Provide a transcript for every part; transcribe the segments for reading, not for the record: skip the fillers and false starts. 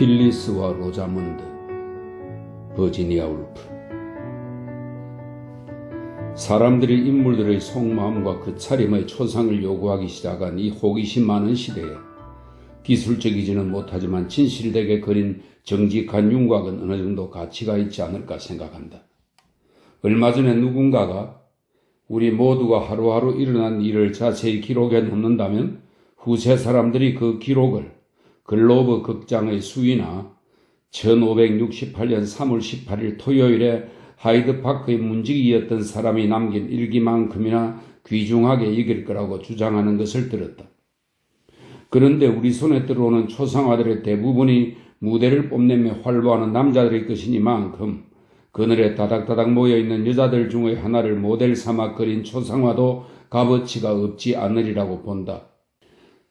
필리스와 로자문드, 버지니아 울프. 사람들이 인물들의 속마음과 그 차림의 초상을 요구하기 시작한 이 호기심 많은 시대에 기술적이지는 못하지만 진실되게 그린 정직한 윤곽은 어느 정도 가치가 있지 않을까 생각한다. 얼마 전에 누군가가 우리 모두가 하루하루 일어난 일을 자세히 기록해 놓는다면 후세 사람들이 그 기록을 글로브 극장의 수위나 1568년 3월 18일 토요일에 하이드파크의 문지기였던 사람이 남긴 일기만큼이나 귀중하게 여길 거라고 주장하는 것을 들었다. 그런데 우리 손에 들어오는 초상화들의 대부분이 무대를 뽐내며 활보하는 남자들의 것이니만큼 그늘에 다닥다닥 모여있는 여자들 중의 하나를 모델 삼아 그린 초상화도 값어치가 없지 않으리라고 본다.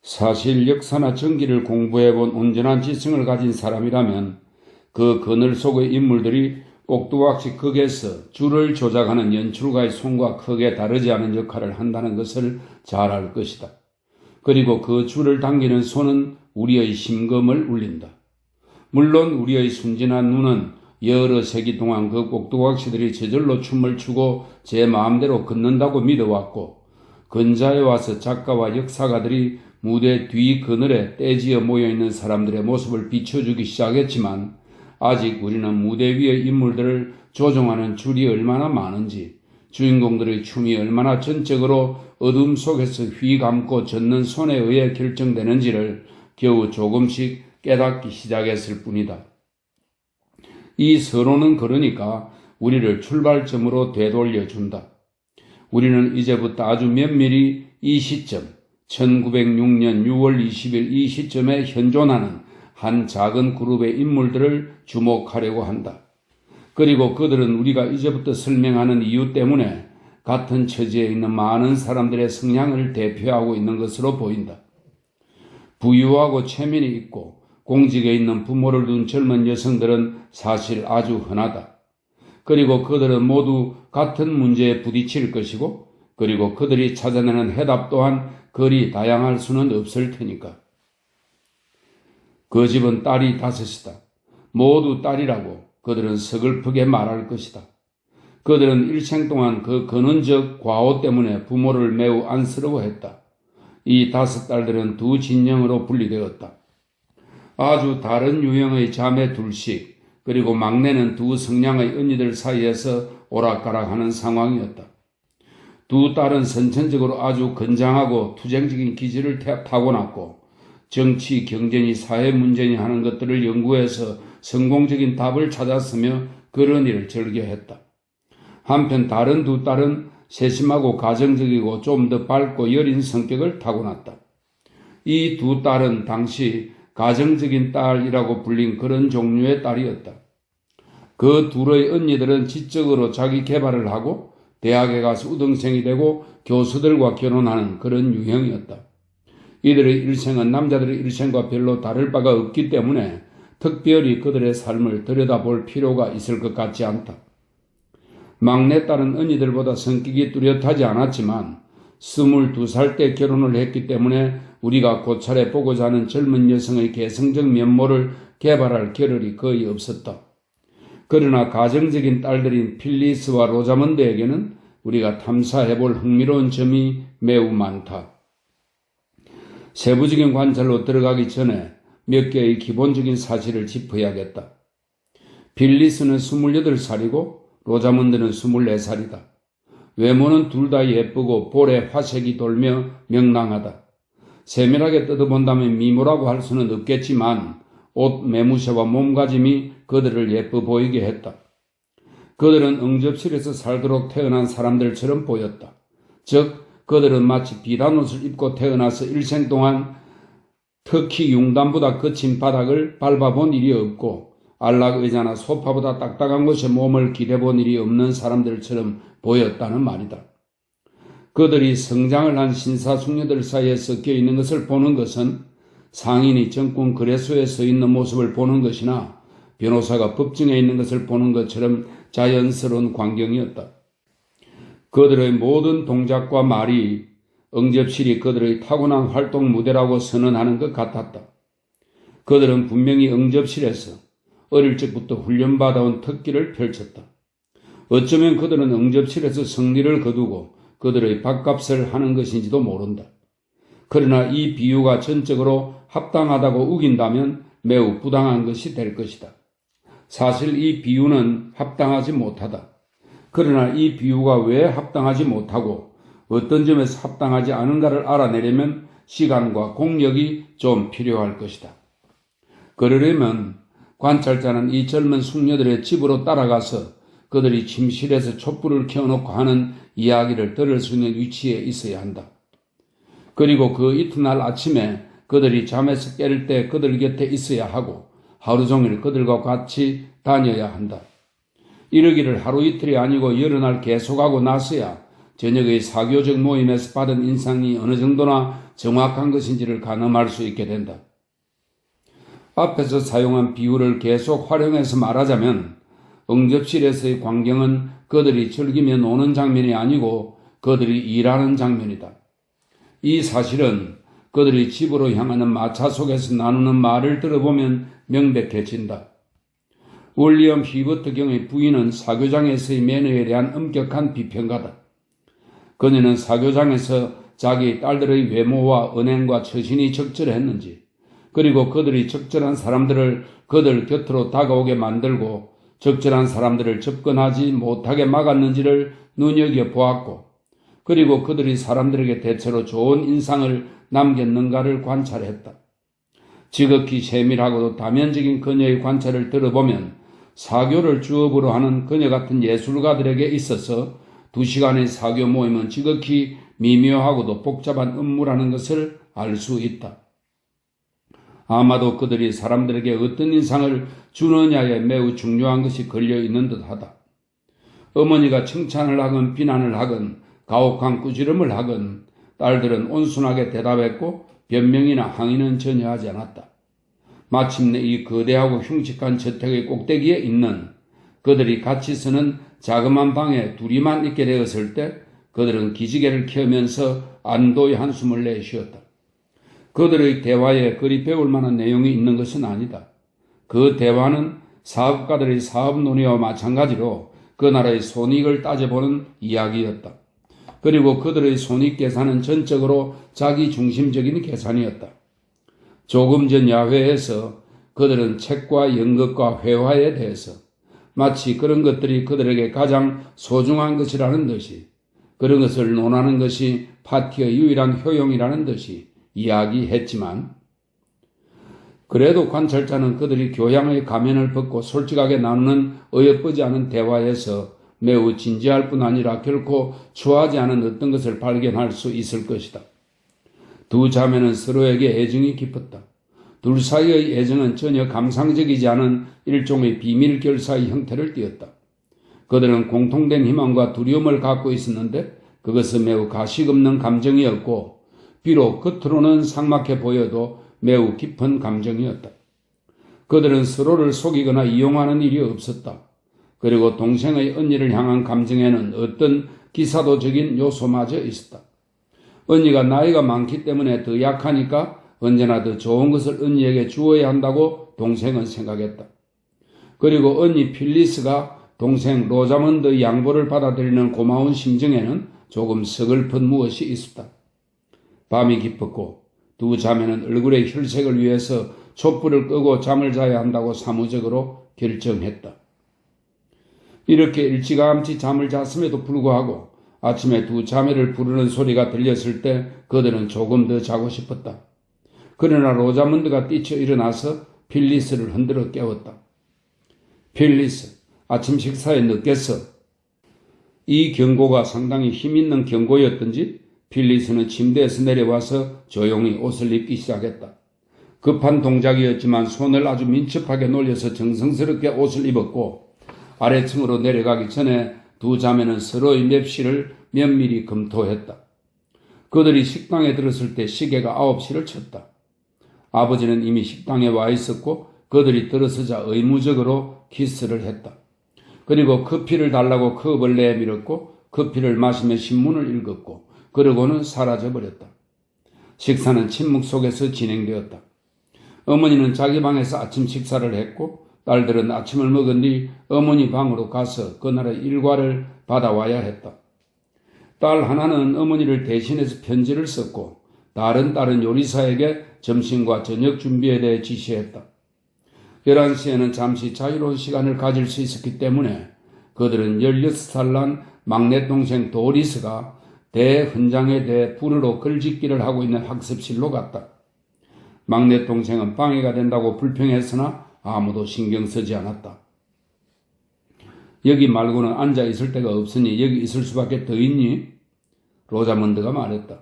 사실 역사나 전기를 공부해본 온전한 지성을 가진 사람이라면 그 그늘 속의 인물들이 옥두각시 극에서 줄을 조작하는 연출가의 손과 크게 다르지 않은 역할을 한다는 것을 잘 알 것이다. 그리고 그 줄을 당기는 손은 우리의 심금을 울린다. 물론 우리의 순진한 눈은 여러 세기 동안 그 옥두각시들이 저절로 춤을 추고 제 마음대로 걷는다고 믿어왔고, 근자에 와서 작가와 역사가들이 무대 뒤 그늘에 떼지어 모여있는 사람들의 모습을 비춰주기 시작했지만 아직 우리는 무대 위의 인물들을 조종하는 줄이 얼마나 많은지, 주인공들의 춤이 얼마나 전적으로 어둠 속에서 휘감고 젖는 손에 의해 결정되는지를 겨우 조금씩 깨닫기 시작했을 뿐이다. 이 서론은 그러니까 우리를 출발점으로 되돌려준다. 우리는 이제부터 아주 면밀히 이 시점, 1906년 6월 20일 이 시점에 현존하는 한 작은 그룹의 인물들을 주목하려고 한다. 그리고 그들은 우리가 이제부터 설명하는 이유 때문에 같은 처지에 있는 많은 사람들의 성향을 대표하고 있는 것으로 보인다. 부유하고 체면이 있고 공직에 있는 부모를 둔 젊은 여성들은 사실 아주 흔하다. 그리고 그들은 모두 같은 문제에 부딪힐 것이고, 그리고 그들이 찾아내는 해답 또한 그리 다양할 수는 없을 테니까. 그 집은 딸이 5이다. 모두 딸이라고 그들은 서글프게 말할 것이다. 그들은 일생 동안 그 근원적 과오 때문에 부모를 매우 안쓰러워했다. 이 5딸들은 두 진영으로 분리되었다. 아주 다른 유형의 자매 둘씩, 그리고 막내는 두 성량의 언니들 사이에서 오락가락하는 상황이었다. 두 딸은 선천적으로 아주 건장하고 투쟁적인 기질을 타고났고, 정치, 경제니, 사회 문제니 하는 것들을 연구해서 성공적인 답을 찾았으며 그런 일을 즐겨했다. 한편 다른 두 딸은 세심하고 가정적이고 좀 더 밝고 여린 성격을 타고났다. 이 두 딸은 당시 가정적인 딸이라고 불린 그런 종류의 딸이었다. 그 둘의 언니들은 지적으로 자기 개발을 하고 대학에 가서 우등생이 되고 교수들과 결혼하는 그런 유형이었다. 이들의 일생은 남자들의 일생과 별로 다를 바가 없기 때문에 특별히 그들의 삶을 들여다볼 필요가 있을 것 같지 않다. 막내딸은 언니들보다 성격이 뚜렷하지 않았지만 22살 때 결혼을 했기 때문에 우리가 고차례 보고자 하는 젊은 여성의 개성적 면모를 개발할 겨를이 거의 없었다. 그러나 가정적인 딸들인 필리스와 로자문드에게는 우리가 탐사해볼 흥미로운 점이 매우 많다. 세부적인 관찰로 들어가기 전에 몇 개의 기본적인 사실을 짚어야겠다. 필리스는 28살이고 로자문드는 24살이다. 외모는 둘 다 예쁘고 볼에 화색이 돌며 명랑하다. 세밀하게 뜯어본다면 미모라고 할 수는 없겠지만 옷 매무새와 몸가짐이 그들을 예뻐 보이게 했다. 그들은 응접실에서 살도록 태어난 사람들처럼 보였다. 즉 그들은 마치 비단 옷을 입고 태어나서 일생 동안 특히 융단보다 거친 바닥을 밟아본 일이 없고 안락의자나 소파보다 딱딱한 곳에 몸을 기대본 일이 없는 사람들처럼 보였다는 말이다. 그들이 성장을 한 신사숙녀들 사이에 섞여 있는 것을 보는 것은 상인이 정권 거래소에 서 있는 모습을 보는 것이나 변호사가 법정에 있는 것을 보는 것처럼 자연스러운 광경이었다. 그들의 모든 동작과 말이 응접실이 그들의 타고난 활동 무대라고 선언하는 것 같았다. 그들은 분명히 응접실에서 어릴 적부터 훈련받아온 특기를 펼쳤다. 어쩌면 그들은 응접실에서 승리를 거두고 그들의 밥값을 하는 것인지도 모른다. 그러나 이 비유가 전적으로 합당하다고 우긴다면 매우 부당한 것이 될 것이다. 사실 이 비유는 합당하지 못하다. 그러나 이 비유가 왜 합당하지 못하고 어떤 점에서 합당하지 않은가를 알아내려면 시간과 공력이 좀 필요할 것이다. 그러려면 관찰자는 이 젊은 숙녀들의 집으로 따라가서 그들이 침실에서 촛불을 켜놓고 하는 이야기를 들을 수 있는 위치에 있어야 한다. 그리고 그 이튿날 아침에 그들이 잠에서 깰 때 그들 곁에 있어야 하고 하루 종일 그들과 같이 다녀야 한다. 이러기를 하루 이틀이 아니고 여러 날 계속하고 나서야 저녁의 사교적 모임에서 받은 인상이 어느 정도나 정확한 것인지를 가늠할 수 있게 된다. 앞에서 사용한 비유를 계속 활용해서 말하자면 응접실에서의 광경은 그들이 즐기며 노는 장면이 아니고 그들이 일하는 장면이다. 이 사실은 그들이 집으로 향하는 마차 속에서 나누는 말을 들어보면 명백해진다. 윌리엄 히버트 경의 부인은 사교장에서의 매너에 대한 엄격한 비평가다. 그녀는 사교장에서 자기 딸들의 외모와 언행과 처신이 적절했는지, 그리고 그들이 적절한 사람들을 그들 곁으로 다가오게 만들고 적절한 사람들을 접근하지 못하게 막았는지를 눈여겨보았고, 그리고 그들이 사람들에게 대체로 좋은 인상을 남겼는가를 관찰했다. 지극히 세밀하고도 다면적인 그녀의 관찰을 들어보면 사교를 주업으로 하는 그녀 같은 예술가들에게 있어서 2시간의 사교 모임은 지극히 미묘하고도 복잡한 업무라는 것을 알 수 있다. 아마도 그들이 사람들에게 어떤 인상을 주느냐에 매우 중요한 것이 걸려있는 듯하다. 어머니가 칭찬을 하건 비난을 하건 가혹한 꾸지람을 하건 딸들은 온순하게 대답했고 변명이나 항의는 전혀 하지 않았다. 마침내 이 거대하고 흉측한 저택의 꼭대기에 있는 그들이 같이 쓰는 자그마한 방에 둘이만 있게 되었을 때 그들은 기지개를 켜면서 안도의 한숨을 내쉬었다. 그들의 대화에 그리 배울 만한 내용이 있는 것은 아니다. 그 대화는 사업가들의 사업 논의와 마찬가지로 그 나라의 손익을 따져보는 이야기였다. 그리고 그들의 손익 계산은 전적으로 자기 중심적인 계산이었다. 조금 전 야회에서 그들은 책과 연극과 회화에 대해서 마치 그런 것들이 그들에게 가장 소중한 것이라는 듯이, 그런 것을 논하는 것이 파티의 유일한 효용이라는 듯이 이야기했지만, 그래도 관찰자는 그들이 교양의 가면을 벗고 솔직하게 나누는 어여쁘지 않은 대화에서 매우 진지할 뿐 아니라 결코 추하지 않은 어떤 것을 발견할 수 있을 것이다. 두 자매는 서로에게 애정이 깊었다. 둘 사이의 애정은 전혀 감상적이지 않은 일종의 비밀 결사의 형태를 띠었다. 그들은 공통된 희망과 두려움을 갖고 있었는데 그것은 매우 가식 없는 감정이었고, 비록 겉으로는 삭막해 보여도 매우 깊은 감정이었다. 그들은 서로를 속이거나 이용하는 일이 없었다. 그리고 동생의 언니를 향한 감정에는 어떤 기사도적인 요소마저 있었다. 언니가 나이가 많기 때문에 더 약하니까 언제나 더 좋은 것을 언니에게 주어야 한다고 동생은 생각했다. 그리고 언니 필리스가 동생 로자먼드의 양보를 받아들이는 고마운 심정에는 조금 서글픈 무엇이 있었다. 밤이 깊었고 두 자매는 얼굴의 혈색을 위해서 촛불을 끄고 잠을 자야 한다고 사무적으로 결정했다. 이렇게 일찌감치 잠을 잤음에도 불구하고 아침에 두 자매를 부르는 소리가 들렸을 때 그들은 조금 더 자고 싶었다. 그러나 로자문드가 뛰쳐 일어나서 필리스를 흔들어 깨웠다. 필리스, 아침 식사에 늦겠어. 이 경고가 상당히 힘있는 경고였던지 필리스는 침대에서 내려와서 조용히 옷을 입기 시작했다. 급한 동작이었지만 손을 아주 민첩하게 놀려서 정성스럽게 옷을 입었고, 아래층으로 내려가기 전에 두 자매는 서로의 맵시를 면밀히 검토했다. 그들이 식당에 들었을 때 시계가 9시를 쳤다. 아버지는 이미 식당에 와 있었고 그들이 들어서자 의무적으로 키스를 했다. 그리고 커피를 달라고 컵을 내밀었고 커피를 마시며 신문을 읽었고 그러고는 사라져버렸다. 식사는 침묵 속에서 진행되었다. 어머니는 자기 방에서 아침 식사를 했고 딸들은 아침을 먹은 뒤 어머니 방으로 가서 그날의 일과를 받아와야 했다. 딸 하나는 어머니를 대신해서 편지를 썼고 다른 딸은 요리사에게 점심과 저녁 준비에 대해 지시했다. 11시에는 잠시 자유로운 시간을 가질 수 있었기 때문에 그들은 16살 난 막내 동생 도리스가 대헌장에 대해 불어로 글짓기를 하고 있는 학습실로 갔다. 막내 동생은 방해가 된다고 불평했으나 아무도 신경 쓰지 않았다. 여기 말고는 앉아 있을 데가 없으니 여기 있을 수밖에 더 있니? 로자먼드가 말했다.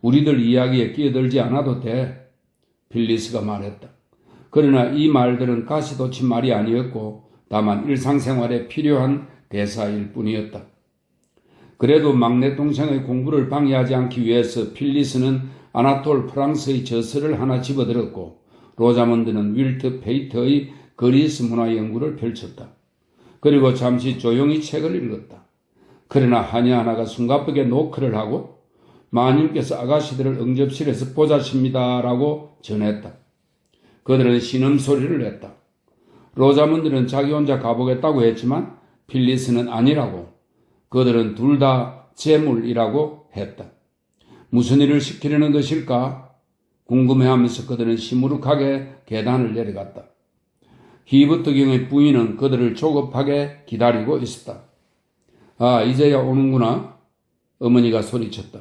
우리들 이야기에 끼어들지 않아도 돼. 필리스가 말했다. 그러나 이 말들은 가시돋친 말이 아니었고 다만 일상생활에 필요한 대사일 뿐이었다. 그래도 막내 동생의 공부를 방해하지 않기 위해서 필리스는 아나톨 프랑스의 저서를 하나 집어들었고 로자먼드는 윌트 페이터의 그리스 문화 연구를 펼쳤다. 그리고 잠시 조용히 책을 읽었다. 그러나 하나하나가 숨가쁘게 노크를 하고 마님께서 아가씨들을 응접실에서 보자십니다라고 전했다. 그들은 신음소리를 냈다. 로자먼드는 자기 혼자 가보겠다고 했지만 필리스는 아니라고, 그들은 둘 다 재물이라고 했다. 무슨 일을 시키려는 것일까? 궁금해하면서 그들은 시무룩하게 계단을 내려갔다. 히브트경의 부인은 그들을 조급하게 기다리고 있었다. 아, 이제야 오는구나. 어머니가 소리쳤다.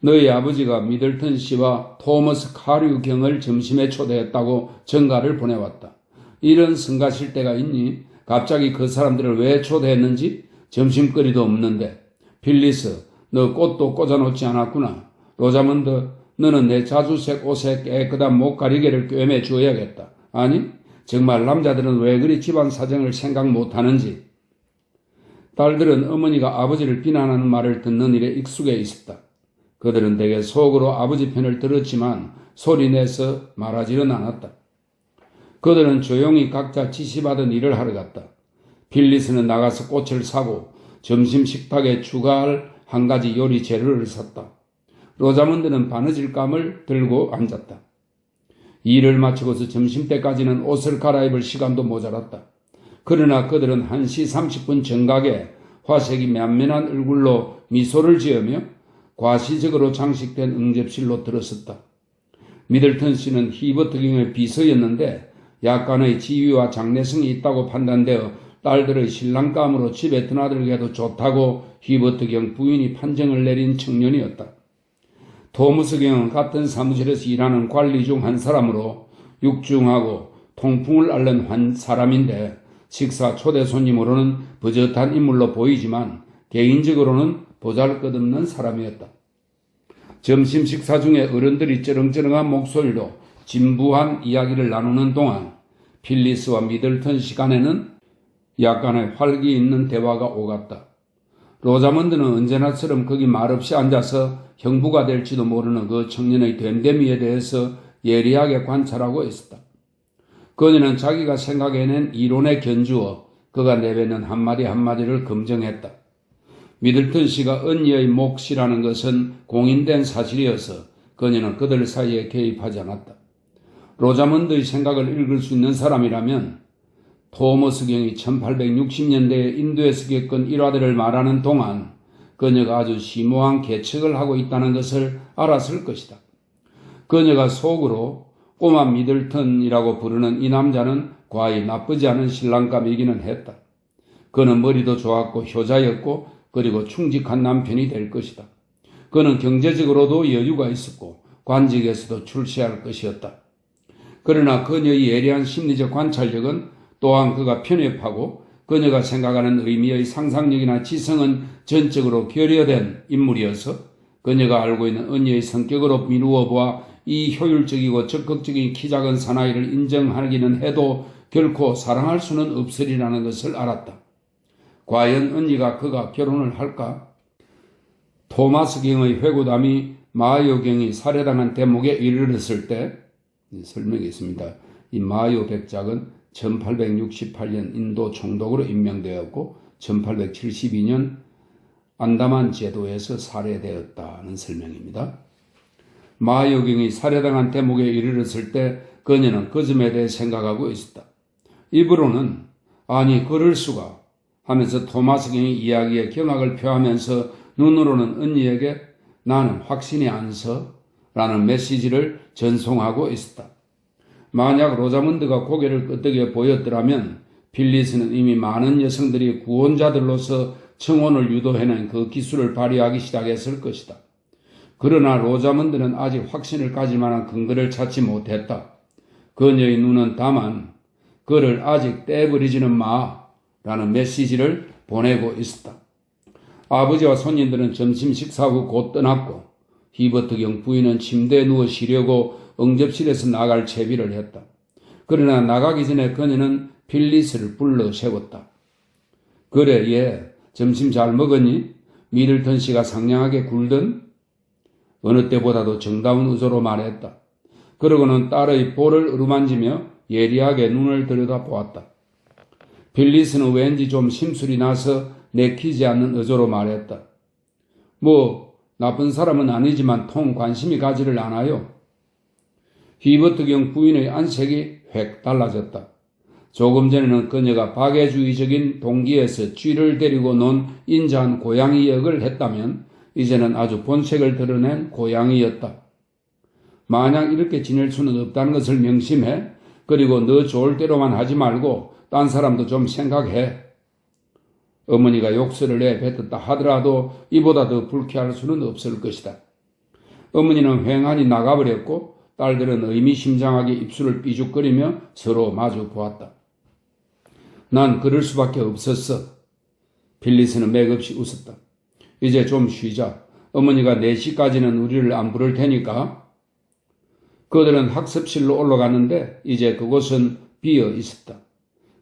너희 아버지가 미들턴 씨와 토머스 카류 경을 점심에 초대했다고 전가를 보내왔다. 이런 성가실 때가 있니? 갑자기 그 사람들을 왜 초대했는지 점심거리도 없는데. 필리스, 너 꽃도 꽂아놓지 않았구나. 로자먼드, 너는 내 자주색 옷에 깨끗한 목가리개를 꿰매 주어야겠다. 아니, 정말 남자들은 왜 그리 집안 사정을 생각 못하는지. 딸들은 어머니가 아버지를 비난하는 말을 듣는 일에 익숙해 있었다. 그들은 대개 속으로 아버지 편을 들었지만 소리내서 말하지는 않았다. 그들은 조용히 각자 지시받은 일을 하러 갔다. 필리스는 나가서 꽃을 사고 점심 식탁에 추가할 한 가지 요리 재료를 샀다. 로자먼드는 바느질감을 들고 앉았다. 일을 마치고서 점심때까지는 옷을 갈아입을 시간도 모자랐다. 그러나 그들은 1시 30분 정각에 화색이 만면한 얼굴로 미소를 지으며 과시적으로 장식된 응접실로 들어섰다. 미들턴 씨는 히버트경의 비서였는데 약간의 지위와 장래성이 있다고 판단되어 딸들의 신랑감으로 집에 드나들게도 좋다고 히버트경 부인이 판정을 내린 청년이었다. 토머스 경은 같은 사무실에서 일하는 관리 중 한 사람으로 육중하고 통풍을 앓는 사람인데 식사 초대 손님으로는 버젓한 인물로 보이지만 개인적으로는 보잘것없는 사람이었다. 점심 식사 중에 어른들이 쩌렁쩌렁한 목소리로 진부한 이야기를 나누는 동안 필리스와 미들턴 시간에는 약간의 활기 있는 대화가 오갔다. 로자먼드는 언제나처럼 거기 말없이 앉아서 형부가 될지도 모르는 그 청년의 됨됨이에 대해서 예리하게 관찰하고 있었다. 그녀는 자기가 생각해낸 이론에 견주어 그가 내뱉는 한마디 한마디를 검증했다. 미들턴 씨가 언니의 몫이라는 것은 공인된 사실이어서 그녀는 그들 사이에 개입하지 않았다. 로자먼드의 생각을 읽을 수 있는 사람이라면 토머스 경이 1860년대에 인도에서 겪은 일화들을 말하는 동안 그녀가 아주 심오한 계책을 하고 있다는 것을 알았을 것이다. 그녀가 속으로 꼬마 미들턴이라고 부르는 이 남자는 과히 나쁘지 않은 신랑감이기는 했다. 그는 머리도 좋았고 효자였고 그리고 충직한 남편이 될 것이다. 그는 경제적으로도 여유가 있었고 관직에서도 출세할 것이었다. 그러나 그녀의 예리한 심리적 관찰력은 또한 그가 편협하고 그녀가 생각하는 의미의 상상력이나 지성은 전적으로 결여된 인물이어서 그녀가 알고 있는 언니의 성격으로 미루어 보아 이 효율적이고 적극적인 키 작은 사나이를 인정하기는 해도 결코 사랑할 수는 없으리라는 것을 알았다. 과연 언니가 그가 결혼을 할까? 토마스 경의 회고담이 마요 경이 살해당한 대목에 이르렀을 때 설명했습니다. 이 마요 백작은 1868년 인도 총독으로 임명되었고 1872년 안다만 제도에서 살해되었다는 설명입니다. 마요 경이 살해당한 대목에 이르렀을 때 그녀는 그 점에 대해 생각하고 있었다. 입으로는 아니 그럴 수가 하면서 토마스경의 이야기에 경악을 표하면서 눈으로는 언니에게 나는 확신이 안 서 라는 메시지를 전송하고 있었다. 만약 로자문드가 고개를 끄덕여 보였더라면 필리스는 이미 많은 여성들이 구원자들로서 청혼을 유도해낸 그 기술을 발휘하기 시작했을 것이다. 그러나 로자문드는 아직 확신을 가질 만한 근거를 찾지 못했다. 그녀의 눈은 다만 그를 아직 떼버리지는 마라는 메시지를 보내고 있었다. 아버지와 손님들은 점심 식사 후 곧 떠났고 히버트경 부인은 침대에 누워 쉬려고 응접실에서 나갈 채비를 했다. 그러나 나가기 전에 그녀는 필리스를 불러 세웠다. 그래 얘 점심 잘 먹었니? 미들턴 씨가 상냥하게 굴든? 어느 때보다도 정다운 의조로 말했다. 그러고는 딸의 볼을 어루만지며 예리하게 눈을 들여다보았다. 필리스는 왠지 좀 심술이 나서 내키지 않는 의조로 말했다. 뭐 나쁜 사람은 아니지만 통 관심이 가지를 않아요. 히버트경 부인의 안색이 획 달라졌다. 조금 전에는 그녀가 박애주의적인 동기에서 쥐를 데리고 논 인자한 고양이 역을 했다면 이제는 아주 본색을 드러낸 고양이였다. 마냥 이렇게 지낼 수는 없다는 것을 명심해. 그리고 너 좋을 대로만 하지 말고 딴 사람도 좀 생각해. 어머니가 욕설을 내뱉었다 하더라도 이보다 더 불쾌할 수는 없을 것이다. 어머니는 휑하니 나가버렸고 딸들은 의미심장하게 입술을 삐죽거리며 서로 마주 보았다. 난 그럴 수밖에 없었어. 필리스는 맥없이 웃었다. 이제 좀 쉬자. 어머니가 4시까지는 우리를 안 부를 테니까. 그들은 학습실로 올라갔는데 이제 그곳은 비어 있었다.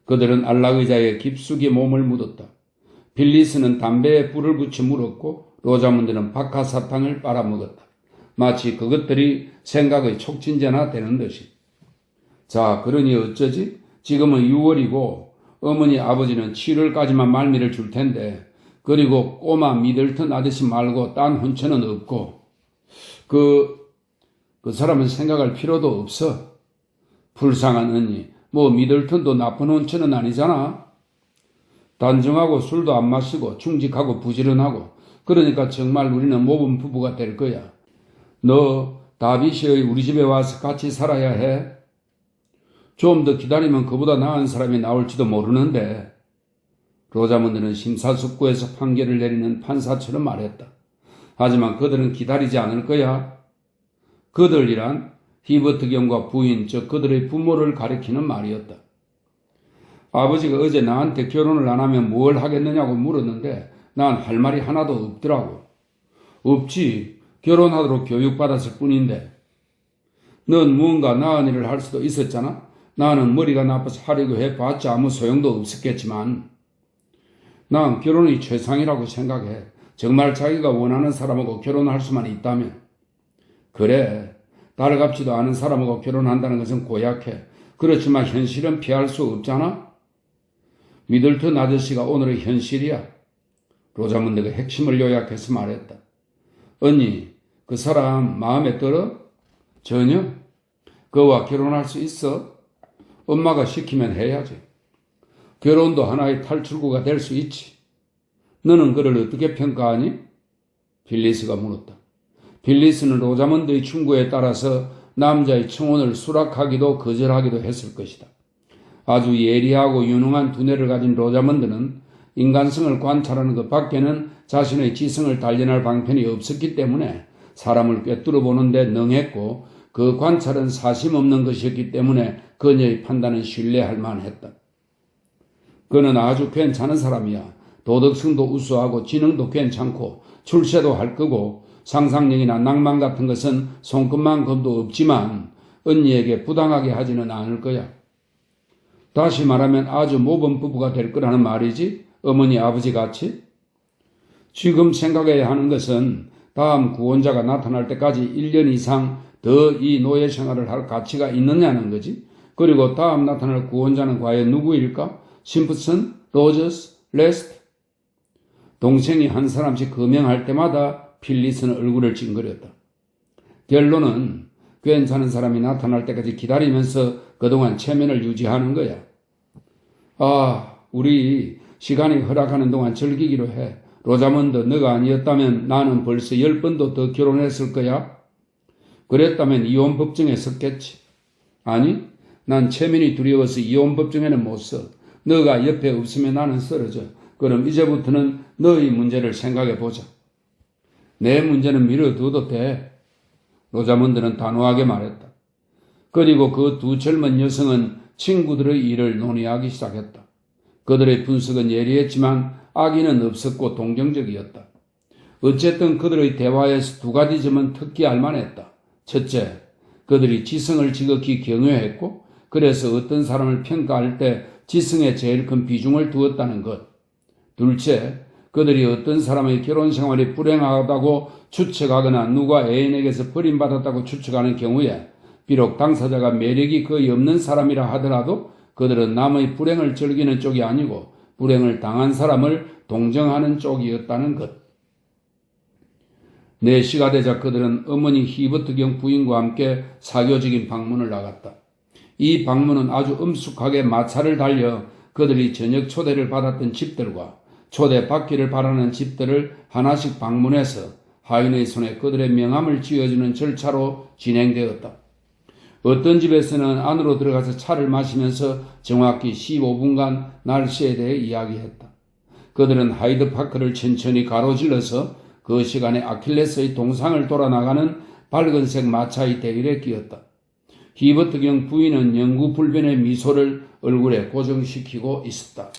그들은 안락의자에 깊숙이 몸을 묻었다. 필리스는 담배에 불을 붙여 물었고 로자문드는 박하사탕을 빨아먹었다. 마치 그것들이 생각의 촉진제나 되는 듯이. 자, 그러니 어쩌지? 지금은 6월이고 어머니 아버지는 7월까지만 말미를 줄 텐데 그리고 꼬마 미들턴 아저씨 말고 딴 혼처는 없고 그 사람은 생각할 필요도 없어. 불쌍한 언니. 뭐 미들턴도 나쁜 혼처는 아니잖아. 단정하고 술도 안 마시고 충직하고 부지런하고 그러니까 정말 우리는 모범 부부가 될 거야. 너 다비시의 우리 집에 와서 같이 살아야 해. 좀 더 기다리면 그보다 나은 사람이 나올지도 모르는데. 로자문드는 심사숙고해서 판결을 내리는 판사처럼 말했다. 하지만 그들은 기다리지 않을 거야. 그들이란 히버트경과 부인, 즉 그들의 부모를 가리키는 말이었다. 아버지가 어제 나한테 결혼을 안 하면 뭘 하겠느냐고 물었는데 난 할 말이 하나도 없더라고. 없지. 결혼하도록 교육받았을 뿐인데. 넌 무언가 나은 일을 할 수도 있었잖아. 나는 머리가 나빠서 하려고 해봤자 아무 소용도 없었겠지만 난 결혼이 최상이라고 생각해. 정말 자기가 원하는 사람하고 결혼할 수만 있다면. 그래. 달갑지도 않은 사람하고 결혼한다는 것은 고약해. 그렇지만 현실은 피할 수 없잖아. 미들턴 아저씨가 오늘의 현실이야. 로자문드가 핵심을 요약해서 말했다. 언니, 그 사람 마음에 들어? 전혀. 그와 결혼할 수 있어? 엄마가 시키면 해야지. 결혼도 하나의 탈출구가 될 수 있지. 너는 그를 어떻게 평가하니? 필리스가 물었다. 필리스는 로자문드의 충고에 따라서 남자의 청혼을 수락하기도 거절하기도 했을 것이다. 아주 예리하고 유능한 두뇌를 가진 로자문드는 인간성을 관찰하는 것 밖에는 자신의 지성을 단련할 방편이 없었기 때문에 사람을 꿰뚫어 보는데 능했고 그 관찰은 사심 없는 것이었기 때문에 그녀의 판단은 신뢰할 만했다. 그는 아주 괜찮은 사람이야. 도덕성도 우수하고 지능도 괜찮고 출세도 할 거고 상상력이나 낭만 같은 것은 손끝만큼도 없지만 언니에게 부당하게 하지는 않을 거야. 다시 말하면 아주 모범 부부가 될 거라는 말이지. 어머니 아버지 같이. 지금 생각해야 하는 것은 다음 구원자가 나타날 때까지 1년 이상 더 이 노예 생활을 할 가치가 있느냐는 거지. 그리고 다음 나타날 구원자는 과연 누구일까? 심프슨, 로저스, 레스트. 동생이 한 사람씩 거명할 때마다 필리스는 얼굴을 찡그렸다. 결론은 괜찮은 사람이 나타날 때까지 기다리면서 그동안 체면을 유지하는 거야. 우리 시간이 허락하는 동안 즐기기로 해. 로자몬드, 너가 아니었다면 나는 벌써 10번도 더 결혼했을 거야. 그랬다면 이혼 법정에 섰겠지. 아니, 난 체면이 두려워서 이혼 법정에는 못 서. 너가 옆에 없으면 나는 쓰러져. 그럼 이제부터는 너의 문제를 생각해 보자. 내 문제는 미뤄둬도 돼. 로자몬드는 단호하게 말했다. 그리고 그 두 젊은 여성은 친구들의 일을 논의하기 시작했다. 그들의 분석은 예리했지만 악의는 없었고 동정적이었다. 어쨌든 그들의 대화에서 두 가지 점은 특히 알만했다. 첫째, 그들이 지성을 지극히 경외했고 그래서 어떤 사람을 평가할 때 지성에 제일 큰 비중을 두었다는 것. 둘째, 그들이 어떤 사람의 결혼 생활이 불행하다고 추측하거나 누가 애인에게서 버림받았다고 추측하는 경우에 비록 당사자가 매력이 거의 없는 사람이라 하더라도 그들은 남의 불행을 즐기는 쪽이 아니고 불행을 당한 사람을 동정하는 쪽이었다는 것. 4시가 되자 그들은 어머니 히버트경 부인과 함께 사교적인 방문을 나갔다. 이 방문은 아주 엄숙하게 마차를 달려 그들이 저녁 초대를 받았던 집들과 초대받기를 바라는 집들을 하나씩 방문해서 하인의 손에 그들의 명함을 쥐어주는 절차로 진행되었다. 어떤 집에서는 안으로 들어가서 차를 마시면서 정확히 15분간 날씨에 대해 이야기했다. 그들은 하이드파크를 천천히 가로질러서 그 시간에 아킬레스의 동상을 돌아 나가는 밝은색 마차의 대길에 끼었다. 히버트경 부인은 영구불변의 미소를 얼굴에 고정시키고 있었다.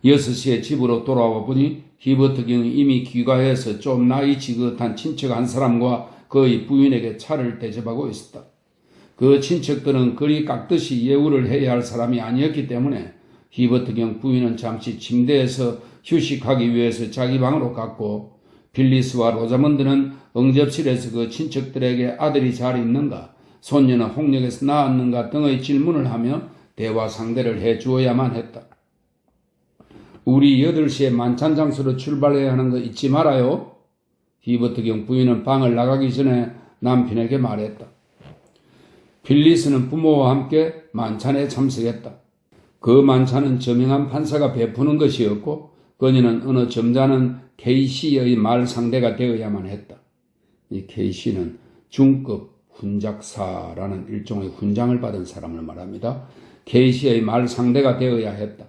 6시에 집으로 돌아와 보니 히버트경이 이미 귀가해서 좀 나이 지긋한 친척 한 사람과 그의 부인에게 차를 대접하고 있었다. 그 친척들은 그리 깍듯이 예우를 해야 할 사람이 아니었기 때문에 히버트경 부인은 잠시 침대에서 휴식하기 위해서 자기 방으로 갔고 빌리스와 로자몬드는 응접실에서 그 친척들에게 아들이 잘 있는가, 손녀는 홍역에서 나았는가 등의 질문을 하며 대화 상대를 해주어야만 했다. 우리 8시에 만찬 장소로 출발해야 하는 거 잊지 말아요. 히버트경 부인은 방을 나가기 전에 남편에게 말했다. 빌리스는 부모와 함께 만찬에 참석했다. 그 만찬은 저명한 판사가 베푸는 것이었고 그녀는 어느 점잖은 K씨의 말 상대가 되어야만 했다. 이 K씨는 중급 훈작사라는 일종의 훈장을 받은 사람을 말합니다. K씨의 말 상대가 되어야 했다.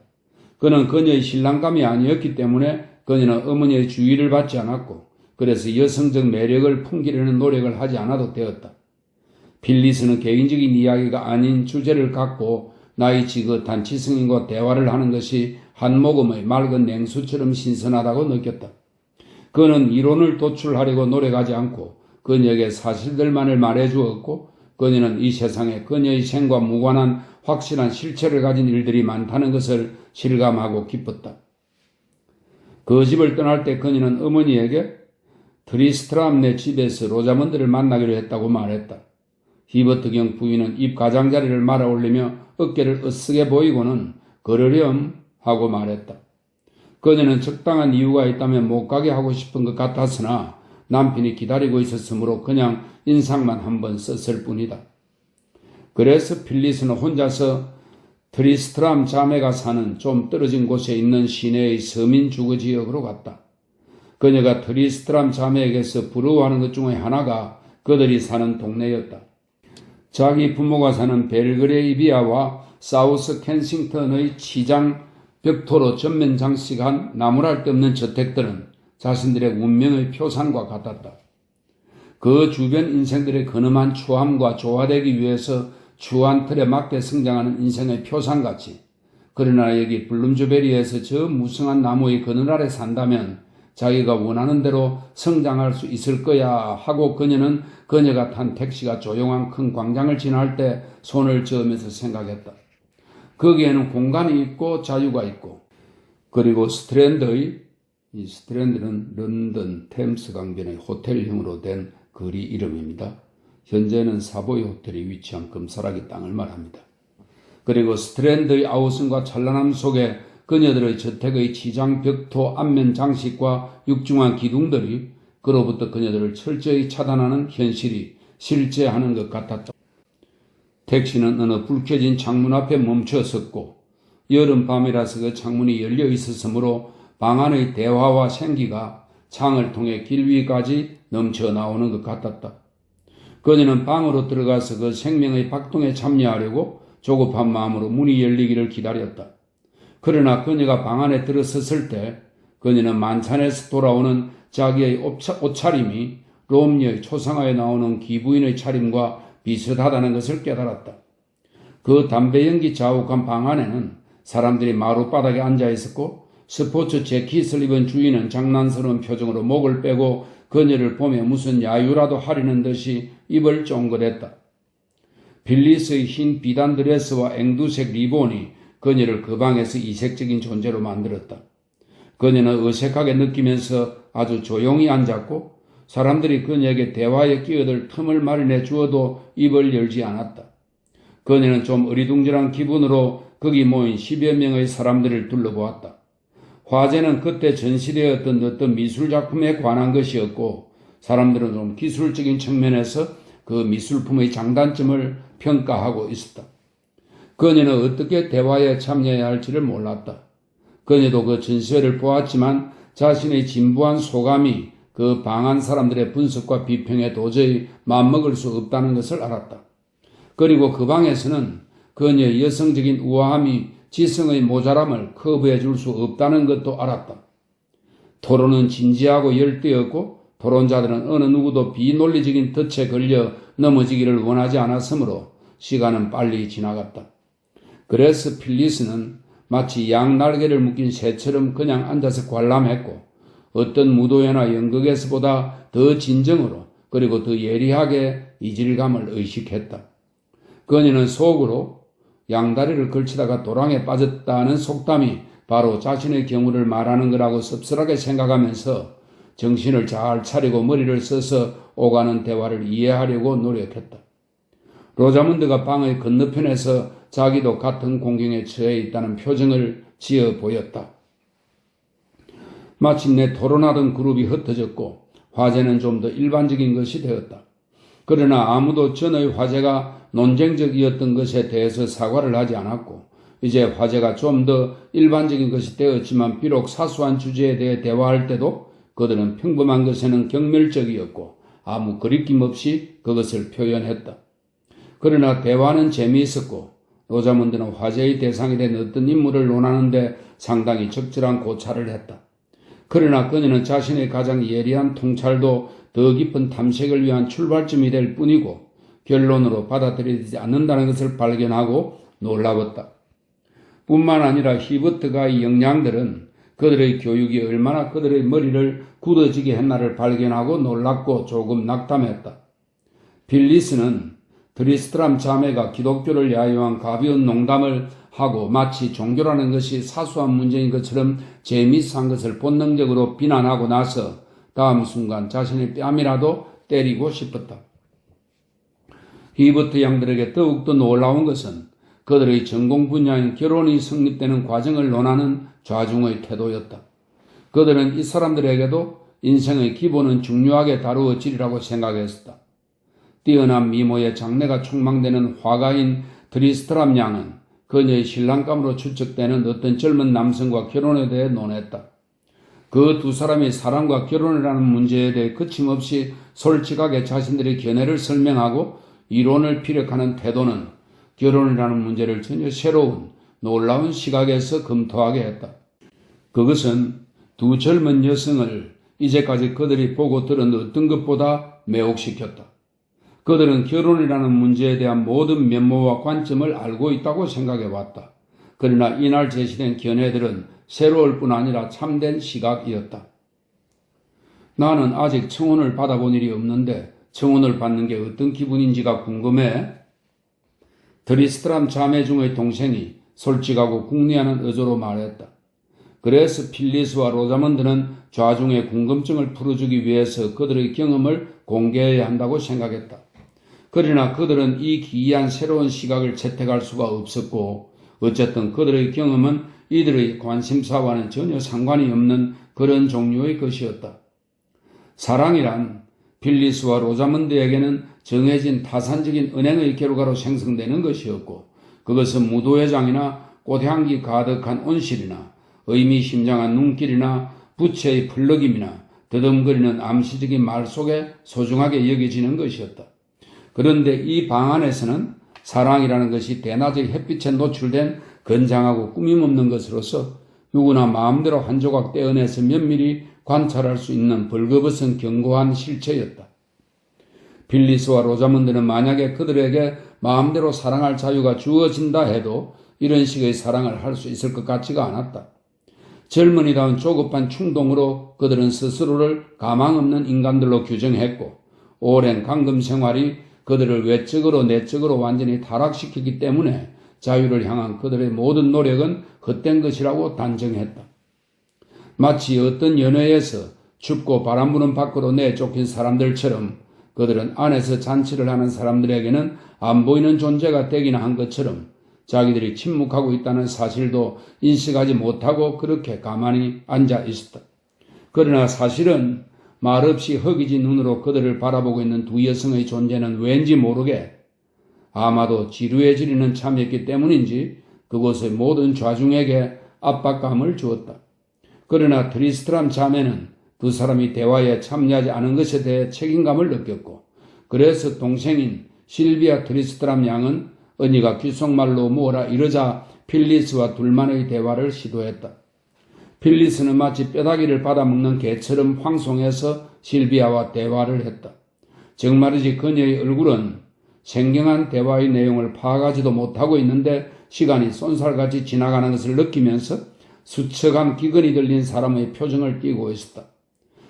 그는 그녀의 신랑감이 아니었기 때문에 그녀는 어머니의 주의를 받지 않았고 그래서 여성적 매력을 풍기려는 노력을 하지 않아도 되었다. 빌리스는 개인적인 이야기가 아닌 주제를 갖고 나이 지긋한 지성인과 대화를 하는 것이 한 모금의 맑은 냉수처럼 신선하다고 느꼈다. 그는 이론을 도출하려고 노력하지 않고 그녀에게 사실들만을 말해주었고 그녀는 이 세상에 그녀의 생과 무관한 확실한 실체를 가진 일들이 많다는 것을 실감하고 기뻤다. 그 집을 떠날 때 그녀는 어머니에게 트리스트람네 집에서 로자몬드를 만나기로 했다고 말했다. 히버트경 부인은 입 가장자리를 말아 올리며 어깨를 으쓱해 보이고는 그러렴 하고 말했다. 그녀는 적당한 이유가 있다면 못 가게 하고 싶은 것 같았으나 남편이 기다리고 있었으므로 그냥 인상만 한번 썼을 뿐이다. 그래서 필리스는 혼자서 트리스트람 자매가 사는 좀 떨어진 곳에 있는 시내의 서민 주거 지역으로 갔다. 그녀가 트리스트람 자매에게서 부러워하는 것 중에 하나가 그들이 사는 동네였다. 자기 부모가 사는 벨그레이비아와 사우스 켄싱턴의 치장 벽토로 전면 장식한 나무랄 데 없는 저택들은 자신들의 운명의 표상과 같았다. 그 주변 인생들의 근엄한 추함과 조화되기 위해서 추한 틀에 맞게 성장하는 인생의 표상같이 그러나 여기 블룸즈베리에서 저 무성한 나무의 그늘 아래 산다면 자기가 원하는 대로 성장할 수 있을 거야 하고 그녀는 그녀가 탄 택시가 조용한 큰 광장을 지날 때 손을 저으면서 생각했다. 거기에는 공간이 있고 자유가 있고 그리고 이 스트랜드는 런던 템스 강변의 호텔형으로 된 거리 이름입니다. 현재는 사보이 호텔이 위치한 금사라기 땅을 말합니다. 그리고 스트랜드의 아우성과 찬란함 속에 그녀들의 저택의 지장 벽토 앞면 장식과 육중한 기둥들이 그로부터 그녀들을 철저히 차단하는 현실이 실제하는 것 같았다. 택시는 어느 불 켜진 창문 앞에 멈춰 섰고 여름밤이라서 그 창문이 열려 있었으므로 방 안의 대화와 생기가 창을 통해 길 위까지 넘쳐 나오는 것 같았다. 그녀는 방으로 들어가서 그 생명의 박동에 참여하려고 조급한 마음으로 문이 열리기를 기다렸다. 그러나 그녀가 방 안에 들어섰을 때 그녀는 만찬에서 돌아오는 자기의 옷차림이 롬녀의 초상화에 나오는 기부인의 차림과 비슷하다는 것을 깨달았다. 그 담배 연기 자욱한 방 안에는 사람들이 마룻바닥에 앉아 있었고 스포츠 재킷을 입은 주인은 장난스러운 표정으로 목을 빼고 그녀를 보며 무슨 야유라도 하려는 듯이 입을 쫑긋했다. 빌리스의 흰 비단 드레스와 앵두색 리본이 그녀를 그 방에서 이색적인 존재로 만들었다. 그녀는 어색하게 느끼면서 아주 조용히 앉았고 사람들이 그녀에게 대화에 끼어들 틈을 마련해 주어도 입을 열지 않았다. 그녀는 좀 어리둥절한 기분으로 거기 모인 10여 명의 사람들을 둘러보았다. 화제는 그때 전시되었던 어떤 미술작품에 관한 것이었고 사람들은 좀 기술적인 측면에서 그 미술품의 장단점을 평가하고 있었다. 그녀는 어떻게 대화에 참여해야 할지를 몰랐다. 그녀도 그 전시회를 보았지만 자신의 진부한 소감이 그 방 안 사람들의 분석과 비평에 도저히 맞먹을 수 없다는 것을 알았다. 그리고 그 방에서는 그녀의 여성적인 우아함이 지성의 모자람을 커버해 줄 수 없다는 것도 알았다. 토론은 진지하고 열대였고 토론자들은 어느 누구도 비논리적인 덫에 걸려 넘어지기를 원하지 않았으므로 시간은 빨리 지나갔다. 그래서 필리스는 마치 양날개를 묶인 새처럼 그냥 앉아서 관람했고 어떤 무도회나 연극에서보다 더 진정으로 그리고 더 예리하게 이질감을 의식했다. 그녀는 속으로 양다리를 걸치다가 도랑에 빠졌다는 속담이 바로 자신의 경우를 말하는 거라고 씁쓸하게 생각하면서 정신을 잘 차리고 머리를 써서 오가는 대화를 이해하려고 노력했다. 로자문드가 방의 건너편에서 자기도 같은 공경에 처해 있다는 표정을 지어 보였다. 마침내 토론하던 그룹이 흩어졌고 화제는 좀 더 일반적인 것이 되었다. 그러나 아무도 전의 화제가 논쟁적이었던 것에 대해서 사과를 하지 않았고 이제 화제가 좀 더 일반적인 것이 되었지만 비록 사소한 주제에 대해 대화할 때도 그들은 평범한 것에는 경멸적이었고 아무 거리낌 없이 그것을 표현했다. 그러나 대화는 재미있었고 로자문드는 화제의 대상이 된 어떤 인물을 논하는데 상당히 적절한 고찰을 했다. 그러나 그녀는 자신의 가장 예리한 통찰도 더 깊은 탐색을 위한 출발점이 될 뿐이고 결론으로 받아들이지 않는다는 것을 발견하고 놀라웠다. 뿐만 아니라 히버트가의 역량들은 그들의 교육이 얼마나 그들의 머리를 굳어지게 했나를 발견하고 놀랍고 조금 낙담했다. 빌리스는 드리스트람 자매가 기독교를 야유한 가벼운 농담을 하고 마치 종교라는 것이 사소한 문제인 것처럼 재미있한 것을 본능적으로 비난하고 나서 다음 순간 자신의 뺨이라도 때리고 싶었다. 히버트 양들에게 더욱더 놀라운 것은 그들의 전공 분야인 결혼이 성립되는 과정을 논하는 좌중의 태도였다. 그들은 이 사람들에게도 인생의 기본은 중요하게 다루어지리라고 생각했었다. 뛰어난 미모의 장래가 촉망되는 화가인 드리스트람 양은 그녀의 신랑감으로 추측되는 어떤 젊은 남성과 결혼에 대해 논했다. 그 두 사람이 사랑과 결혼이라는 문제에 대해 거침없이 솔직하게 자신들의 견해를 설명하고 이론을 피력하는 태도는 결혼이라는 문제를 전혀 새로운 놀라운 시각에서 검토하게 했다. 그것은 두 젊은 여성을 이제까지 그들이 보고 들은 어떤 것보다 매혹시켰다. 그들은 결혼이라는 문제에 대한 모든 면모와 관점을 알고 있다고 생각해왔다. 그러나 이날 제시된 견해들은 새로울 뿐 아니라 참된 시각이었다. 나는 아직 청혼을 받아본 일이 없는데 청혼을 받는 게 어떤 기분인지가 궁금해. 드리스트람 자매 중의 동생이 솔직하고 궁리하는 어조로 말했다. 그래서 필리스와 로자문드는 좌중의 궁금증을 풀어주기 위해서 그들의 경험을 공개해야 한다고 생각했다. 그러나 그들은 이 기이한 새로운 시각을 채택할 수가 없었고 어쨌든 그들의 경험은 이들의 관심사와는 전혀 상관이 없는 그런 종류의 것이었다. 사랑이란 필리스와 로자문드에게는 정해진 타산적인 은행의 결과로 생성되는 것이었고, 그것은 무도회장이나 꽃향기 가득한 온실이나 의미심장한 눈길이나 부채의 풀럭임이나 더듬거리는 암시적인 말 속에 소중하게 여겨지는 것이었다. 그런데 이 방 안에서는 사랑이라는 것이 대낮의 햇빛에 노출된 건장하고 꾸밈없는 것으로서 누구나 마음대로 한 조각 떼어내서 면밀히 관찰할 수 있는 벌거벗은 견고한 실체였다. 필리스와 로자문드는 만약에 그들에게 마음대로 사랑할 자유가 주어진다 해도 이런 식의 사랑을 할 수 있을 것 같지가 않았다. 젊은이다운 조급한 충동으로 그들은 스스로를 가망 없는 인간들로 규정했고, 오랜 감금 생활이 그들을 외적으로 내적으로 완전히 타락시키기 때문에 자유를 향한 그들의 모든 노력은 헛된 것이라고 단정했다. 마치 어떤 연회에서 춥고 바람 부는 밖으로 내쫓긴 사람들처럼 그들은 안에서 잔치를 하는 사람들에게는 안 보이는 존재가 되기나 한 것처럼 자기들이 침묵하고 있다는 사실도 인식하지 못하고 그렇게 가만히 앉아 있었다. 그러나 사실은 말없이 허기진 눈으로 그들을 바라보고 있는 두 여성의 존재는 왠지 모르게 아마도 지루해지리는 참이었기 때문인지 그곳의 모든 좌중에게 압박감을 주었다. 그러나 트리스트람 자매는 두 사람이 대화에 참여하지 않은 것에 대해 책임감을 느꼈고, 그래서 동생인 실비아 트리스트람 양은 언니가 귓속말로 뭐라 이러자 필리스와 둘만의 대화를 시도했다. 필리스는 마치 뼈다귀를 받아먹는 개처럼 황송해서 실비아와 대화를 했다. 정말이지 그녀의 얼굴은 생경한 대화의 내용을 파악하지도 못하고 있는데 시간이 쏜살같이 지나가는 것을 느끼면서 수척한 기근이 들린 사람의 표정을 띠고 있었다.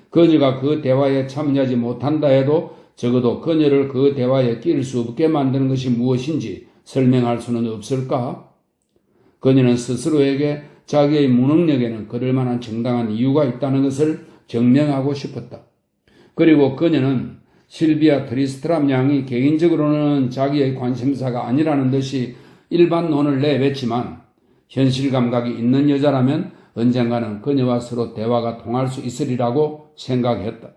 그녀가 그 대화에 참여하지 못한다 해도 적어도 그녀를 그 대화에 끼일 수 없게 만드는 것이 무엇인지 설명할 수는 없을까? 그녀는 스스로에게 자기의 무능력에는 그럴 만한 정당한 이유가 있다는 것을 증명하고 싶었다. 그리고 그녀는 실비아 트리스트람 양이 개인적으로는 자기의 관심사가 아니라는 듯이 일반론을 내뱉지만 현실 감각이 있는 여자라면 언젠가는 그녀와 서로 대화가 통할 수 있으리라고 생각했다.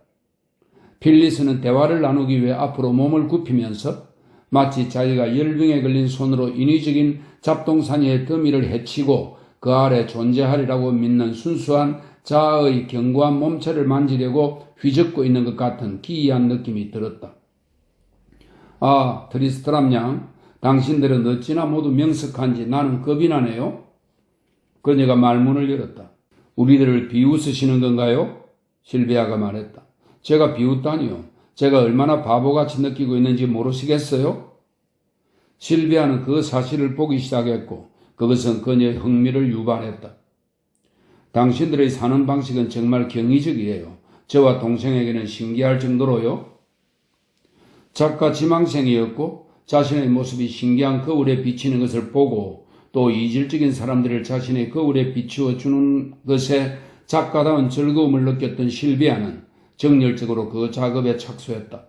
필리스는 대화를 나누기 위해 앞으로 몸을 굽히면서 마치 자기가 열병에 걸린 손으로 인위적인 잡동사니의 더미를 헤치고 그 아래 존재하리라고 믿는 순수한 자아의 견고한 몸체를 만지려고 휘젓고 있는 것 같은 기이한 느낌이 들었다. 아, 트리스트람 양, 당신들은 어찌나 모두 명석한지 나는 겁이 나네요. 그녀가 말문을 열었다. 우리들을 비웃으시는 건가요? 실비아가 말했다. 제가 비웃다니요. 제가 얼마나 바보같이 느끼고 있는지 모르시겠어요? 실비아는 그 사실을 보기 시작했고 그것은 그녀의 흥미를 유발했다. 당신들의 사는 방식은 정말 경이적이에요. 저와 동생에게는 신기할 정도로요. 작가 지망생이었고 자신의 모습이 신기한 거울에 비치는 것을 보고 또 이질적인 사람들을 자신의 거울에 비추어 주는 것에 작가다운 즐거움을 느꼈던 실비아는 정열적으로 그 작업에 착수했다.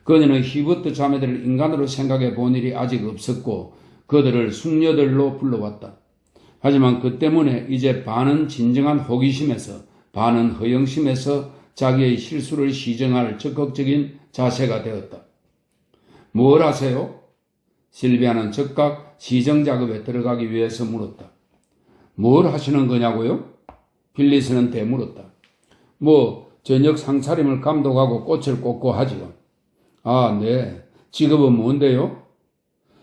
그녀는 히브트 자매들을 인간으로 생각해 본 일이 아직 없었고 그들을 숙녀들로 불러왔다. 하지만 그 때문에 이제 반은 진정한 호기심에서 반은 허영심에서 자기의 실수를 시정할 적극적인 자세가 되었다. 뭘 하세요? 실비아는 즉각 시정 작업에 들어가기 위해서 물었다. 뭘 하시는 거냐고요? 필리스는 되물었다. 저녁 상차림을 감독하고 꽃을 꽂고 하지요. 아, 네. 직업은 뭔데요?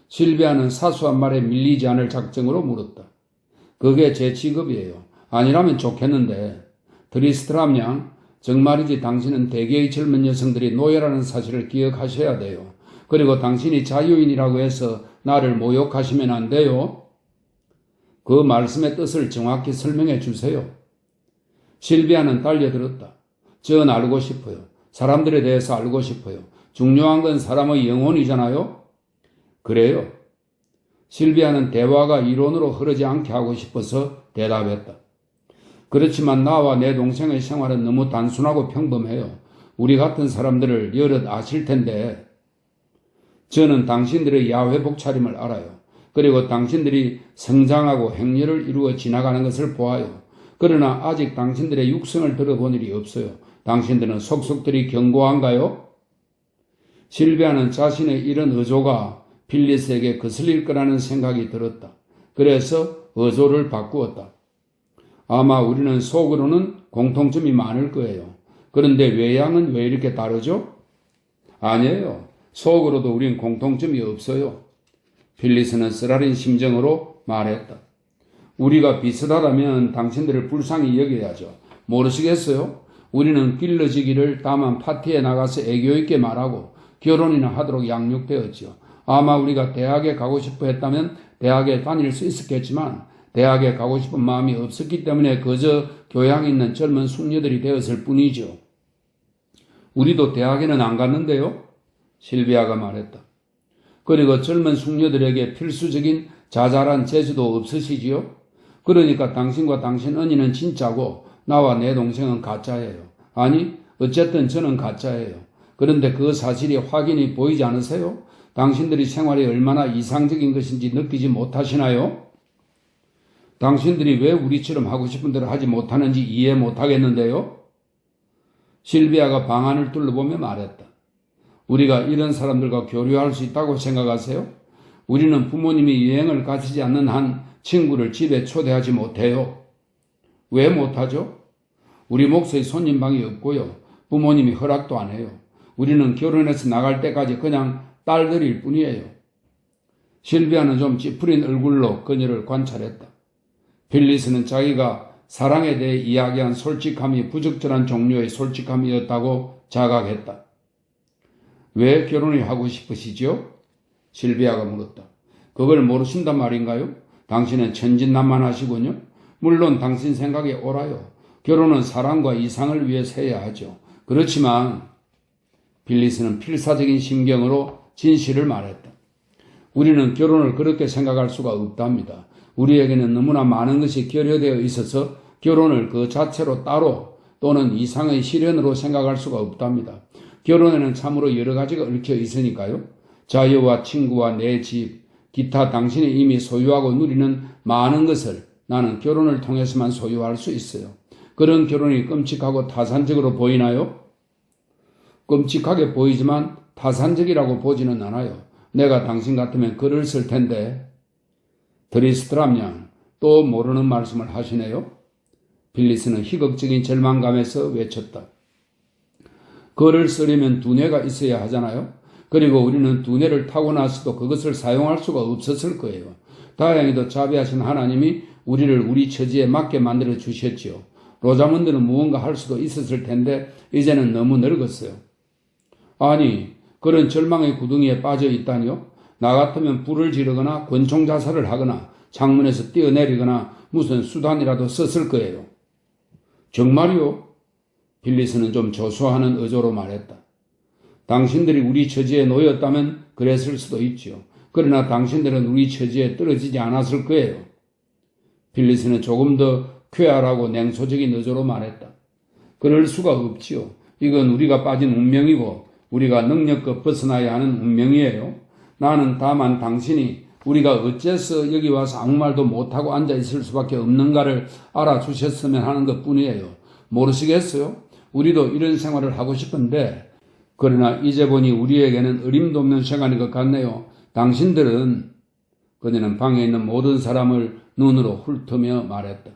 실비아는 사소한 말에 밀리지 않을 작정으로 물었다. 그게 제 직업이에요. 아니라면 좋겠는데. 트리스트람 양, 정말이지 당신은 대개의 젊은 여성들이 노예라는 사실을 기억하셔야 돼요. 그리고 당신이 자유인이라고 해서 나를 모욕하시면 안 돼요. 그 말씀의 뜻을 정확히 설명해 주세요. 실비아는 달려들었다. 전 알고 싶어요. 사람들에 대해서 알고 싶어요. 중요한 건 사람의 영혼이잖아요. 그래요. 실비아는 대화가 이론으로 흐르지 않게 하고 싶어서 대답했다. 그렇지만 나와 내 동생의 생활은 너무 단순하고 평범해요. 우리 같은 사람들을 여럿 아실 텐데. 저는 당신들의 야외 복차림을 알아요. 그리고 당신들이 성장하고 행렬을 이루어 지나가는 것을 보아요. 그러나 아직 당신들의 육성을 들어본 일이 없어요. 당신들은 속속들이 견고한가요? 실비아는 자신의 이런 의조가 빌리스에게 거슬릴 거라는 생각이 들었다. 그래서 의조를 바꾸었다. 아마 우리는 속으로는 공통점이 많을 거예요. 그런데 외양은 왜 이렇게 다르죠? 아니에요. 속으로도 우린 공통점이 없어요. 빌리스는 쓰라린 심정으로 말했다. 우리가 비슷하다면 당신들을 불쌍히 여겨야죠. 모르시겠어요? 우리는 길러지기를 다만 파티에 나가서 애교 있게 말하고 결혼이나 하도록 양육되었죠. 아마 우리가 대학에 가고 싶어 했다면 대학에 다닐 수 있었겠지만 대학에 가고 싶은 마음이 없었기 때문에 그저 교양 있는 젊은 숙녀들이 되었을 뿐이죠. 우리도 대학에는 안 갔는데요. 실비아가 말했다. 그리고 젊은 숙녀들에게 필수적인 자잘한 재주도 없으시지요? 그러니까 당신과 당신 언니는 진짜고 나와 내 동생은 가짜예요. 아니, 어쨌든 저는 가짜예요. 그런데 그 사실이 확인이 보이지 않으세요? 당신들이 생활이 얼마나 이상적인 것인지 느끼지 못하시나요? 당신들이 왜 우리처럼 하고 싶은 대로 하지 못하는지 이해 못하겠는데요? 실비아가 방안을 둘러보며 말했다. 우리가 이런 사람들과 교류할 수 있다고 생각하세요? 우리는 부모님이 여행을 가시지 않는 한 친구를 집에 초대하지 못해요. 왜 못하죠? 우리 몫의 손님방이 없고요. 부모님이 허락도 안 해요. 우리는 결혼해서 나갈 때까지 그냥 딸들일 뿐이에요. 실비아는 좀 찌푸린 얼굴로 그녀를 관찰했다. 빌리스는 자기가 사랑에 대해 이야기한 솔직함이 부적절한 종류의 솔직함이었다고 자각했다. 왜 결혼을 하고 싶으시죠? 실비아가 물었다. 그걸 모르신단 말인가요? 당신은 천진난만하시군요. 물론 당신 생각에 옳아요. 결혼은 사랑과 이상을 위해서 해야 하죠. 그렇지만 빌리스는 필사적인 심경으로 진실을 말했다. 우리는 결혼을 그렇게 생각할 수가 없답니다. 우리에게는 너무나 많은 것이 결여되어 있어서 결혼을 그 자체로 따로 또는 이상의 실현으로 생각할 수가 없답니다. 결혼에는 참으로 여러 가지가 얽혀 있으니까요. 자유와 친구와 내 집, 기타 당신이 이미 소유하고 누리는 많은 것을 나는 결혼을 통해서만 소유할 수 있어요. 그런 결혼이 끔찍하고 타산적으로 보이나요? 끔찍하게 보이지만 타산적이라고 보지는 않아요. 내가 당신 같으면 글을 쓸 텐데. 드리스트람 양, 또 모르는 말씀을 하시네요. 빌리스는 희극적인 절망감에서 외쳤다. 글을 쓰려면 두뇌가 있어야 하잖아요. 그리고 우리는 두뇌를 타고나서도 그것을 사용할 수가 없었을 거예요. 다행히도 자비하신 하나님이 우리를 우리 처지에 맞게 만들어 주셨지요. 로자문드는 무언가 할 수도 있었을 텐데 이제는 너무 늙었어요. 아니, 그런 절망의 구덩이에 빠져 있다니요? 나 같으면 불을 지르거나 권총 자살을 하거나 창문에서 뛰어내리거나 무슨 수단이라도 썼을 거예요. 정말이요? 빌리스는 좀 조소하는 의조로 말했다. 당신들이 우리 처지에 놓였다면 그랬을 수도 있죠. 그러나 당신들은 우리 처지에 떨어지지 않았을 거예요. 빌리스는 조금 더 쾌활하고 냉소적인 의조로 말했다. 그럴 수가 없지요. 이건 우리가 빠진 운명이고 우리가 능력껏 벗어나야 하는 운명이에요. 나는 다만 당신이 우리가 어째서 여기 와서 아무 말도 못하고 앉아있을 수밖에 없는가를 알아주셨으면 하는 것뿐이에요. 모르시겠어요? 우리도 이런 생활을 하고 싶은데 그러나 이제 보니 우리에게는 어림도 없는 생활인 것 같네요. 당신들은 그녀는 방에 있는 모든 사람을 눈으로 훑으며 말했다.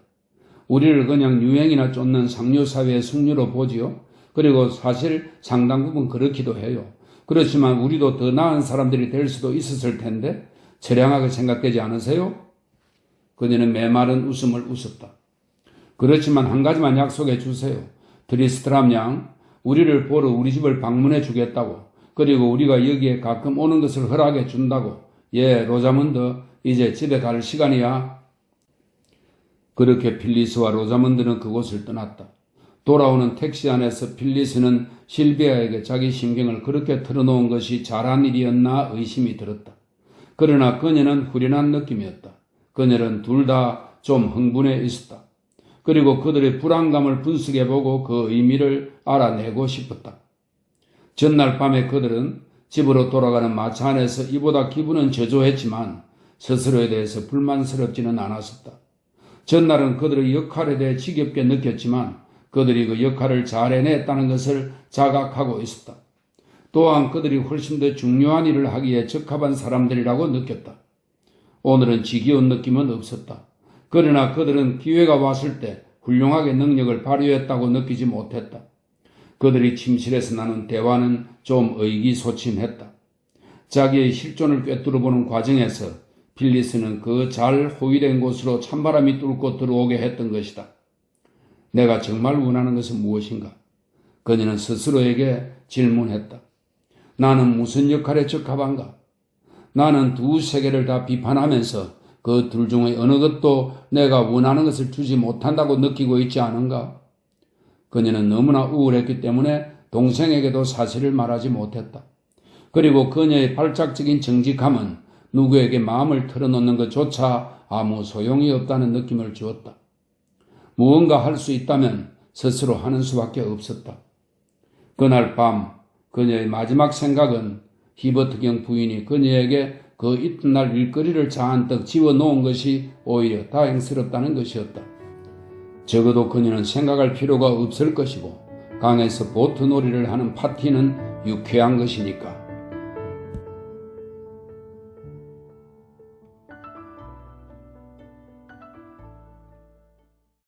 우리를 그냥 유행이나 쫓는 상류사회의 숙녀로 보지요. 그리고 사실 상당 부분 그렇기도 해요. 그렇지만 우리도 더 나은 사람들이 될 수도 있었을 텐데 처량하게 생각되지 않으세요? 그녀는 메마른 웃음을 웃었다. 그렇지만 한 가지만 약속해 주세요. 드리스트람 양, 우리를 보러 우리 집을 방문해 주겠다고. 그리고 우리가 여기에 가끔 오는 것을 허락해 준다고. 예, 로자문드, 이제 집에 갈 시간이야. 그렇게 필리스와 로자문드는 그곳을 떠났다. 돌아오는 택시 안에서 필리스는 실비아에게 자기 심경을 그렇게 털어놓은 것이 잘한 일이었나 의심이 들었다. 그러나 그녀는 후련한 느낌이었다. 그녀는 둘 다 좀 흥분해 있었다. 그리고 그들의 불안감을 분석해보고 그 의미를 알아내고 싶었다. 전날 밤에 그들은 집으로 돌아가는 마차 안에서 이보다 기분은 저조했지만 스스로에 대해서 불만스럽지는 않았었다. 전날은 그들의 역할에 대해 지겹게 느꼈지만 그들이 그 역할을 잘 해냈다는 것을 자각하고 있었다. 또한 그들이 훨씬 더 중요한 일을 하기에 적합한 사람들이라고 느꼈다. 오늘은 지겨운 느낌은 없었다. 그러나 그들은 기회가 왔을 때 훌륭하게 능력을 발휘했다고 느끼지 못했다. 그들이 침실에서 나눈 대화는 좀 의기소침했다. 자기의 실존을 꿰뚫어보는 과정에서 필리스는 그 잘 호위된 곳으로 찬바람이 뚫고 들어오게 했던 것이다. 내가 정말 원하는 것은 무엇인가? 그녀는 스스로에게 질문했다. 나는 무슨 역할에 적합한가? 나는 두 세계를 다 비판하면서 그 둘 중에 어느 것도 내가 원하는 것을 주지 못한다고 느끼고 있지 않은가? 그녀는 너무나 우울했기 때문에 동생에게도 사실을 말하지 못했다. 그리고 그녀의 발작적인 정직함은 누구에게 마음을 털어놓는 것조차 아무 소용이 없다는 느낌을 주었다. 무언가 할 수 있다면 스스로 하는 수밖에 없었다. 그날 밤 그녀의 마지막 생각은 히버트경 부인이 그녀에게 그 이튿날 일거리를 잔뜩 지어놓은 것이 오히려 다행스럽다는 것이었다. 적어도 그녀는 생각할 필요가 없을 것이고 강에서 보트놀이를 하는 파티는 유쾌한 것이니까.